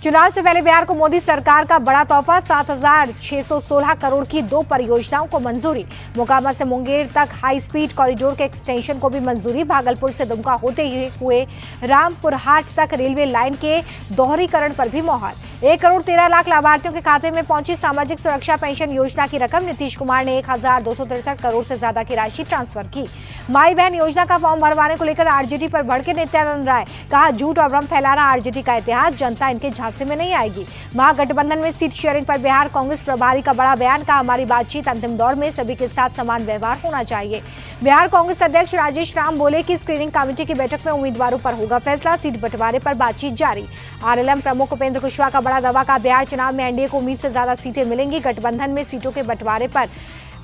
चुनाव से पहले बिहार को मोदी सरकार का बड़ा तोहफा, 7,616 करोड़ की 2 परियोजनाओं को मंजूरी। मोकामा से मुंगेर तक हाई स्पीड कॉरिडोर के एक्सटेंशन को भी मंजूरी। भागलपुर से दुमका होते हुए रामपुर हाट तक रेलवे लाइन के दोहरीकरण पर भी मोहर। 1,13,00,000 लाभार्थियों के खाते में पहुंची सामाजिक सुरक्षा पेंशन योजना की रकम। नीतीश कुमार ने 1,263 करोड़ से ज्यादा की राशि ट्रांसफर की। माई बहन योजना का फॉर्म भरवाने को लेकर आरजेडी पर भड़के नित्यानंद राय, कहा झूठ और भ्रम फैलाना आरजेडी का इतिहास, जनता इनके झांसे में नहीं आएगी। महागठबंधन में सीट शेयरिंग पर बिहार कांग्रेस प्रभारी का बड़ा बयान, कहा हमारी बातचीत अंतिम दौर में, सभी के साथ समान व्यवहार होना चाहिए। बिहार कांग्रेस अध्यक्ष राजेश राम बोले कि स्क्रीनिंग कमेटी की बैठक में उम्मीदवारों पर होगा फैसला, सीट बंटवारे पर बातचीत जारी। आरएलएम प्रमुख उपेंद्र कुशवाहा का बड़ा दावा, का बिहार चुनाव में एनडीए को उम्मीद से ज्यादा सीटें मिलेंगी, गठबंधन में सीटों के बंटवारे पर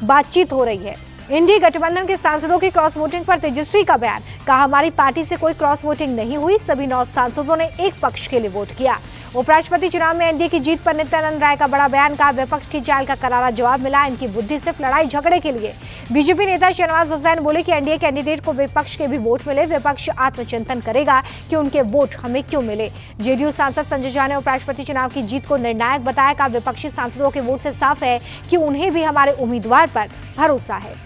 बातचीत हो रही है। इंडी गठबंधन के सांसदों की क्रॉस वोटिंग पर तेजस्वी का बयान, कहा हमारी पार्टी से कोई क्रॉस वोटिंग नहीं हुई, सभी 9 सांसदों ने एक पक्ष के लिए वोट किया। उपराष्ट्रपति चुनाव में एनडीए की जीत पर नित्यानंद राय का बड़ा बयान, कहा विपक्ष की चाल का करारा जवाब मिला, इनकी बुद्धि सिर्फ लड़ाई झगड़े के लिए। बीजेपी नेता शहनवाज हुसैन बोले कि एनडीए कैंडिडेट को विपक्ष के भी वोट मिले, विपक्ष आत्मचिंतन करेगा कि उनके वोट हमें क्यों मिले। जेडीयू सांसद संजय झा ने उपराष्ट्रपति चुनाव की जीत को निर्णायक बताया, कहा विपक्षी सांसदों के वोट से साफ है कि उन्हें भी हमारे उम्मीदवार पर भरोसा है।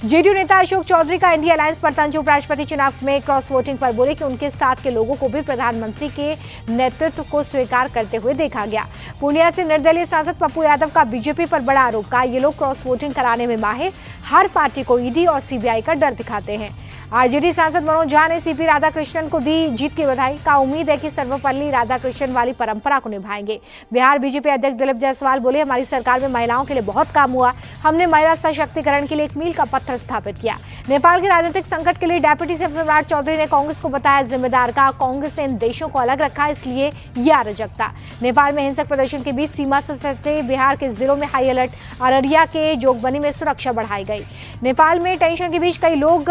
जेडीयू नेता अशोक चौधरी का इंडिया अलायंस पर तंज, उपराष्ट्रपति चुनाव में क्रॉस वोटिंग पर बोले कि उनके साथ के लोगों को भी प्रधानमंत्री के नेतृत्व को स्वीकार करते हुए देखा गया। पूर्णिया से निर्दलीय सांसद पप्पू यादव का बीजेपी पर बड़ा आरोप, कहा ये लोग क्रॉस वोटिंग कराने में माहिर, हर पार्टी को ईडी और सीबीआई का डर दिखाते हैं। आरजेडी सांसद मनोज झा ने सीपी राधाकृष्णन को दी जीत की बधाई, का उम्मीद है कि सर्वपल्ली राधाकृष्णन वाली परंपरा को निभाएंगे। बिहार बीजेपी अध्यक्ष दिलीप जायसवाल बोले हमारी सरकार में महिलाओं के लिए बहुत काम हुआ, हमने महिला सशक्तिकरण के लिए एक मील का पत्थर स्थापित किया। नेपाल के राजनीतिक संकट के लिए डेप्यूटी सीएम सम्राट चौधरी ने कांग्रेस को बताया जिम्मेदार, कहा कांग्रेस ने इन देशों को अलग रखा, इसलिए यह अराजकता। नेपाल में हिंसक प्रदर्शन के बीच सीमा से सटे बिहार के जिलों में हाई अलर्ट, अररिया के जोगबनी में सुरक्षा बढ़ाई गई। नेपाल में टेंशन के बीच कई लोग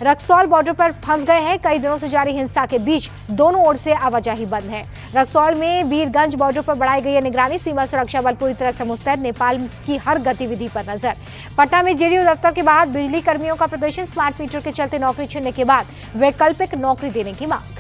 रक्सौल बॉर्डर पर फंस गए हैं, कई दिनों से जारी हिंसा के बीच दोनों ओर से आवाजाही बंद है। रक्सौल में वीरगंज बॉर्डर पर बढ़ाई गई है निगरानी, सीमा सुरक्षा बल पूरी तरह से मुस्तैद, नेपाल की हर गतिविधि पर नजर। पटना में जेडीयू दफ्तर के बाहर बिजली कर्मियों का प्रदर्शन, स्मार्ट मीटर के चलते नौकरी छीनने के बाद वैकल्पिक नौकरी देने की मांग।